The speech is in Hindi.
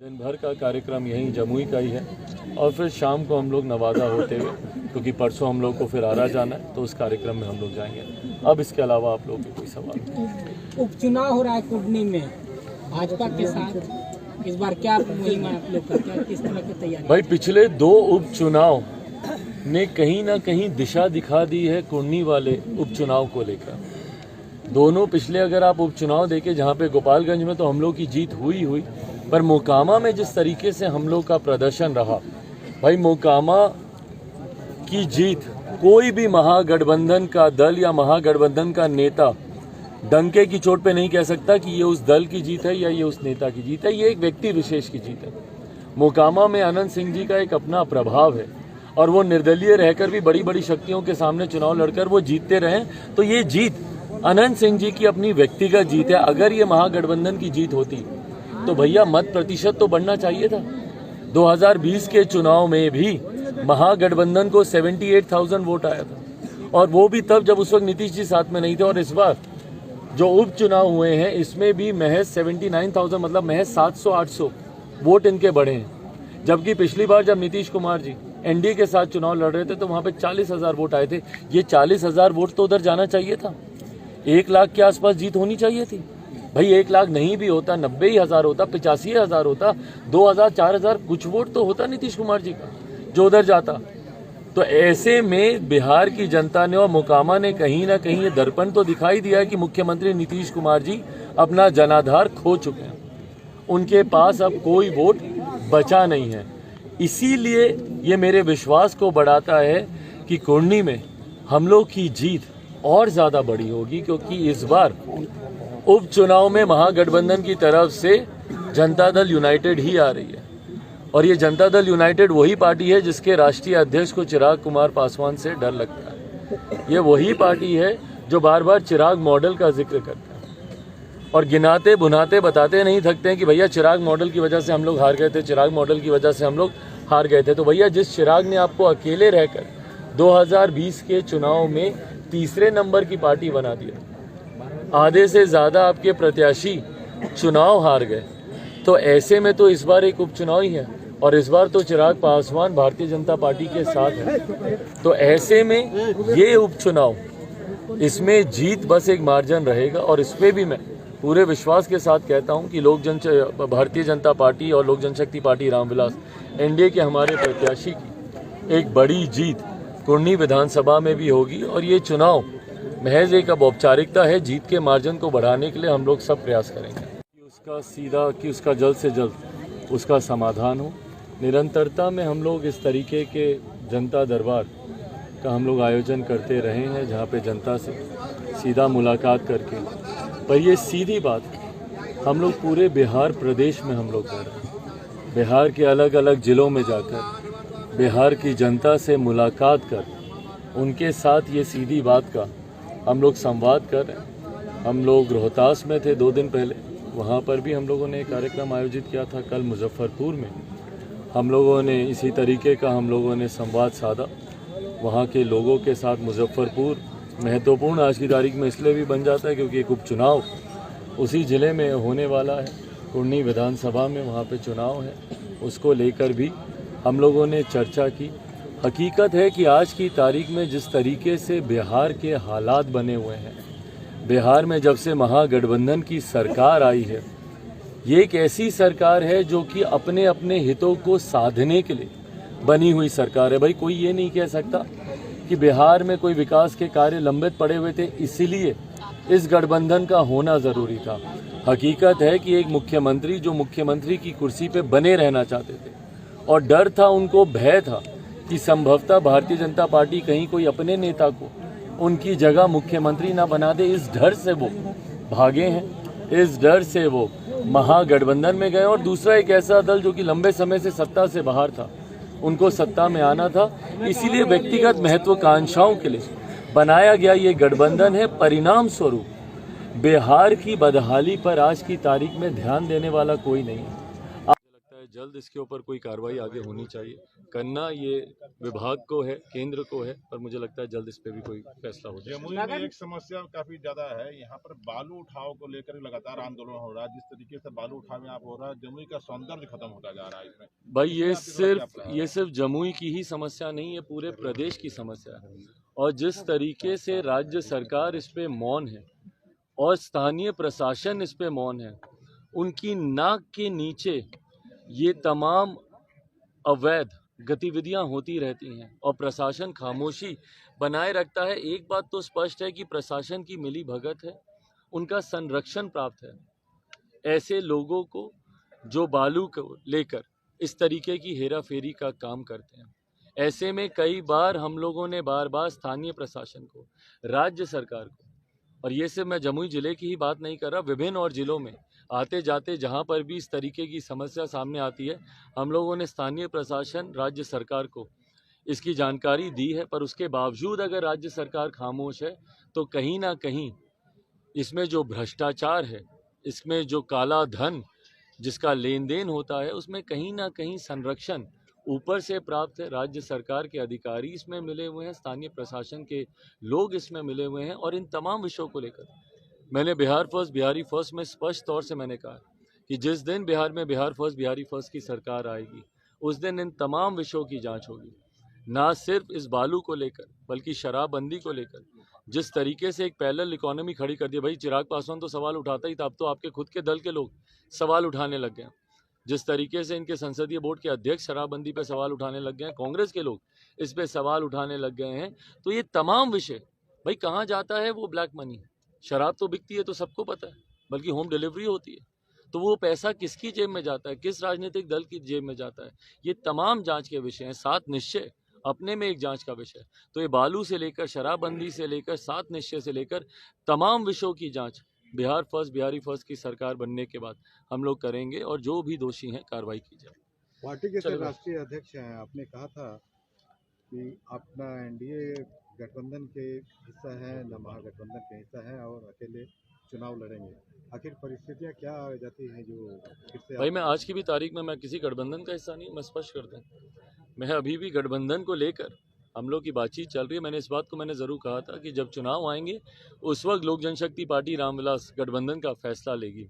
दिन भर का कार्यक्रम यहीं जमुई का ही है और फिर शाम को हम लोग नवादा होते हुए, क्योंकि परसों हम लोग को फिर आरा जाना है, तो उस कार्यक्रम में हम लोग जाएंगे। अब इसके अलावा आप लोगों के कोई सवाल नहीं। उपचुनाव हो रहा है कुर्नी में भाजपा के साथ, इस बार क्या मुहिम आप लोग करते हैं, किस तरह की तैयारी? भाई, पिछले 2 उपचुनाव ने कहीं ना कहीं दिशा दिखा दी है कुर्नी वाले उपचुनाव को लेकर। दोनों पिछले अगर आप उपचुनाव देखें, जहाँ पे गोपालगंज में तो हम लोग की जीत हुई, पर मोकामा में जिस तरीके से हम लोग का प्रदर्शन रहा, भाई मोकामा की जीत कोई भी महागठबंधन का दल या महागठबंधन का नेता डंके की चोट पे नहीं कह सकता कि ये उस दल की जीत है या ये उस नेता की जीत है। ये एक व्यक्ति विशेष की जीत है। मोकामा में अनंत सिंह जी का एक अपना प्रभाव है और वो निर्दलीय रहकर भी बड़ी बड़ी शक्तियों के सामने चुनाव लड़कर वो जीतते रहे। तो ये जीत अनंत सिंह जी की अपनी व्यक्तिगत जीत है। अगर ये महागठबंधन की जीत होती तो भैया मत प्रतिशत तो बढ़ना चाहिए था। 2020 के चुनाव में भी महागठबंधन को 78,000 वोट आया था, और वो भी तब जब उस वक्त नीतीश जी साथ में नहीं थे। और इस बार जो उपचुनाव हुए हैं इसमें भी महज 79,000, मतलब महज 700-800 वोट इनके बढ़े हैं। जबकि पिछली बार जब नीतीश कुमार जी एनडीए के साथ चुनाव लड़ रहे थे तो वहां पे 40,000 वोट आए थे। ये 40,000 वोट तो उधर जाना चाहिए था। 1 लाख के आसपास जीत होनी चाहिए थी। भाई 1 लाख नहीं भी होता, 90,000 होता, 85,000 होता, 2,000 4,000 कुछ वोट तो होता नीतीश कुमार जी का जो उधर जाता। तो ऐसे में बिहार की जनता ने और मोकामा ने कहीं ना कहीं ये दर्पण तो दिखाई दिया कि मुख्यमंत्री नीतीश कुमार जी अपना जनाधार खो चुके हैं। उनके पास अब कोई वोट बचा नहीं है। इसीलिए ये मेरे विश्वास को बढ़ाता है कि कुर्नी में हम लोग की जीत और ज़्यादा बड़ी होगी, क्योंकि इस बार उपचुनाव में महागठबंधन की तरफ से जनता दल यूनाइटेड ही आ रही है। और ये जनता दल यूनाइटेड वही पार्टी है जिसके राष्ट्रीय अध्यक्ष को चिराग कुमार पासवान से डर लगता है। ये वही पार्टी है जो बार बार चिराग मॉडल का जिक्र करता है और गिनाते भुनाते बताते नहीं थकते हैं कि भैया चिराग मॉडल की वजह से हम लोग हार गए थे, चिराग मॉडल की वजह से हम लोग हार गए थे। तो भैया जिस चिराग ने आपको अकेले रहकर 2020 के चुनाव में 3रे नंबर की पार्टी बना दिया, आधे से ज़्यादा आपके प्रत्याशी चुनाव हार गए, तो ऐसे में तो इस बार एक उपचुनाव ही है और इस बार तो चिराग पासवान भारतीय जनता पार्टी के साथ है। तो ऐसे में ये उपचुनाव, इसमें जीत बस एक मार्जिन रहेगा। और इसमें भी मैं पूरे विश्वास के साथ कहता हूं कि भारतीय जनता पार्टी और लोक जनशक्ति पार्टी रामविलास एनडीए के हमारे प्रत्याशी की एक बड़ी जीत कुर्नी विधानसभा में भी होगी। और ये चुनाव महज एक अब औपचारिकता है। जीत के मार्जिन को बढ़ाने के लिए हम लोग सब प्रयास करेंगे कि उसका जल्द से जल्द उसका समाधान हो। निरंतरता में हम लोग इस तरीके के जनता दरबार का हम लोग आयोजन करते रहे हैं, जहाँ पे जनता से सीधा मुलाकात करके। पर ये सीधी बात हम लोग पूरे बिहार प्रदेश में हम लोग कर रहे हैं। बिहार के अलग अलग ज़िलों में जाकर बिहार की जनता से मुलाकात कर उनके साथ ये सीधी बात का हम लोग संवाद कर रहे हैं। हम लोग रोहतास में थे 2 दिन पहले, वहाँ पर भी हम लोगों ने एक कार्यक्रम आयोजित किया था। कल मुजफ्फरपुर में हम लोगों ने इसी तरीके का हम लोगों ने संवाद साधा वहाँ के लोगों के साथ। मुजफ्फरपुर महत्वपूर्ण आज की तारीख में इसलिए भी बन जाता है क्योंकि एक उपचुनाव उसी ज़िले में होने वाला है। कुर्नी विधानसभा में वहाँ पे चुनाव है, उसको लेकर भी हम लोगों ने चर्चा की। हकीकत है कि आज की तारीख में जिस तरीके से बिहार के हालात बने हुए हैं, बिहार में जब से महागठबंधन की सरकार आई है, ये एक ऐसी सरकार है जो कि अपने अपने हितों को साधने के लिए बनी हुई सरकार है। भाई कोई ये नहीं कह सकता कि बिहार में कोई विकास के कार्य लंबित पड़े हुए थे इसलिए इस गठबंधन का होना ज़रूरी था। हकीकत है कि एक मुख्यमंत्री जो मुख्यमंत्री की कुर्सी पे बने रहना चाहते थे और डर था, उनको भय था कि संभवतः भारतीय जनता पार्टी कहीं कोई अपने नेता को उनकी जगह मुख्यमंत्री ना बना दे, इस डर से वो भागे हैं। इस डर से वो महागठबंधन में गए। और दूसरा एक ऐसा दल जो कि लंबे समय से सत्ता से बाहर था, उनको सत्ता में आना था, इसीलिए व्यक्तिगत महत्वाकांक्षाओं के लिए बनाया गया ये गठबंधन है। परिणाम स्वरूप बिहार की बदहाली पर आज की तारीख में ध्यान देने वाला कोई नहीं है। मुझे लगता है जल्द इसके ऊपर कोई कार्रवाई आगे होनी चाहिए। करना ये विभाग को है, केंद्र को है, पर मुझे लगता है जल्द इस पे भी कोई फैसला हो जाए। जमुई में एक समस्या काफी ज्यादा है, यहाँ पर बालू उठाव को लेकर लगातार आंदोलन हो रहा है। जिस तरीके से बालू उठाव यहाँ हो रहा है, जमुई का सौंदर्य खत्म होता जा रहा है इसमें। भाई ये ये सिर्फ जमुई की ही समस्या नहीं है, पूरे प्रदेश की समस्या है। और जिस तरीके से राज्य सरकार इस पे मौन है और स्थानीय प्रशासन इस पे मौन है, उनकी नाक के नीचे ये तमाम अवैध गतिविधियां होती रहती हैं और प्रशासन खामोशी बनाए रखता है। एक बात तो स्पष्ट है कि प्रशासन की मिली भगत है, उनका संरक्षण प्राप्त है ऐसे लोगों को जो बालू को लेकर इस तरीके की हेराफेरी का काम करते हैं। ऐसे में कई बार हम लोगों ने बार बार स्थानीय प्रशासन को, राज्य सरकार को, और ये सिर्फ मैं जमुई जिले की ही बात नहीं कर रहा, विभिन्न और जिलों में आते जाते जहाँ पर भी इस तरीके की समस्या सामने आती है, हम लोगों ने स्थानीय प्रशासन, राज्य सरकार को इसकी जानकारी दी है। पर उसके बावजूद अगर राज्य सरकार खामोश है तो कहीं ना कहीं इसमें जो भ्रष्टाचार है, इसमें जो काला धन जिसका लेन देन होता है, उसमें कहीं ना कहीं संरक्षण ऊपर से प्राप्त है। राज्य सरकार के अधिकारी इसमें मिले हुए हैं, स्थानीय प्रशासन के लोग इसमें मिले हुए हैं। और इन तमाम विषयों को लेकर मैंने बिहार फर्स्ट बिहारी फर्स्ट में स्पष्ट तौर से मैंने कहा कि जिस दिन बिहार में बिहार फर्स्ट बिहारी फर्स्ट की सरकार आएगी, उस दिन इन तमाम विषयों की जांच होगी। ना सिर्फ इस बालू को लेकर बल्कि शराबबंदी को लेकर जिस तरीके से एक पैरेलल इकोनॉमी खड़ी कर दी। भाई चिराग पासवान तो सवाल उठाता ही था, अब तो आपके खुद के दल के लोग सवाल उठाने लग गए। जिस तरीके से इनके संसदीय बोर्ड के अध्यक्ष शराबबंदी पर सवाल उठाने लग गए हैं, कांग्रेस के लोग इस पे सवाल उठाने लग गए हैं। तो ये तमाम विषय भाई कहाँ जाता है वो ब्लैक मनी। शराब तो बिकती है तो सबको पता है, बल्कि होम डिलीवरी होती है, तो वो पैसा किसकी जेब में जाता है, किस राजनीतिक दल की जेब में जाता है, ये तमाम जांच के विषय हैं। 7 निश्चय अपने में एक जांच का विषय। तो ये बालू से लेकर शराबबंदी से लेकर 7 निश्चय से लेकर तमाम विषयों की जांच बिहार फर्स्ट बिहारी फर्स्ट की सरकार बनने के बाद हम लोग करेंगे और जो भी दोषी हैं कार्रवाई की जाए। पार्टी के राष्ट्रीय अध्यक्ष हैं, आपने कहा था कि अपना एनडीए गठबंधन के हिस्सा है, न महागठबंधन के हिस्सा है और अकेले चुनाव लड़ेंगे। आखिर परिस्थितियां क्या आ जाती हैं जो फिर से? भाई मैं आज की भी तारीख में मैं किसी गठबंधन का हिस्सा नहीं, मैं स्पष्ट कर दूं, मैं अभी भी गठबंधन को लेकर हम लोग की बातचीत चल रही है। मैंने इस बात को मैंने ज़रूर कहा था कि जब चुनाव आएंगे उस वक्त लोक जनशक्ति पार्टी रामविलास गठबंधन का फैसला लेगी।